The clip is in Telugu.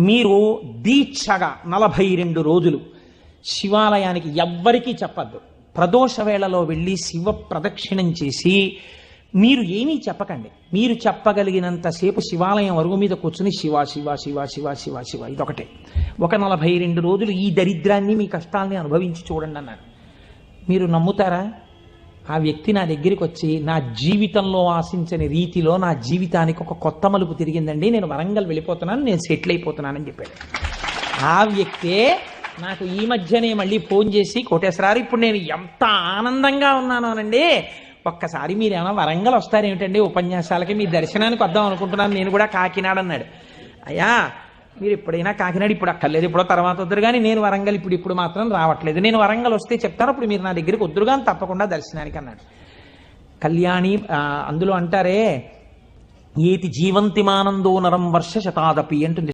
మీరు దీక్షగా 42 రోజులు శివాలయానికి ఎవ్వరికీ చెప్పద్దు. ప్రదోష వేళలో వెళ్ళి శివ ప్రదక్షిణం చేసి మీరు ఏమీ చెప్పకండి. మీరు చెప్పగలిగినంతసేపు శివాలయం అరుగు మీద కూర్చుని శివ శివ శివ శివ శివ శివ ఇదొకటే. ఒక 42 రోజులు ఈ దరిద్రాన్ని, మీ కష్టాల్ని అనుభవించి చూడండి అన్నాడు. మీరు నమ్ముతారా? ఆ వ్యక్తి నా దగ్గరికి వచ్చి నా జీవితంలో ఆశించని రీతిలో నా జీవితానికి ఒక కొత్త మలుపు తిరిగిందండి, నేను వరంగల్ వెళ్ళిపోతున్నాను, నేను సెటిల్ అయిపోతున్నానని చెప్పాడు. ఆ వ్యక్తే నాకు ఈ మధ్యనే మళ్ళీ ఫోన్ చేసి, కోటేశ్వరారు ఇప్పుడు నేను ఎంత ఆనందంగా ఉన్నాను అనండి, ఒక్కసారి మీరు ఏమైనా వరంగల్ వస్తారేమిటండి ఉపన్యాసాలకి, మీ దర్శనానికి వద్దాం అనుకుంటున్నాను, నేను కూడా కాకినాడ అన్నాడు. అయ్యా మీరు ఎప్పుడైనా కాకినాడ ఇప్పుడు అక్కర్లేదు, ఎప్పుడో తర్వాత వద్దురు కానీ నేను వరంగల్ ఇప్పుడు మాత్రం రావట్లేదు, నేను వరంగల్ వస్తే చెప్తాను, అప్పుడు మీరు నా దగ్గరికి వద్దురు కానీ తప్పకుండా దర్శనానికి అన్నాడు. కళ్యాణి అందులో అంటారే ఏతి జీవంతిమానందో నరం వర్ష శతాదపి అంటుంది.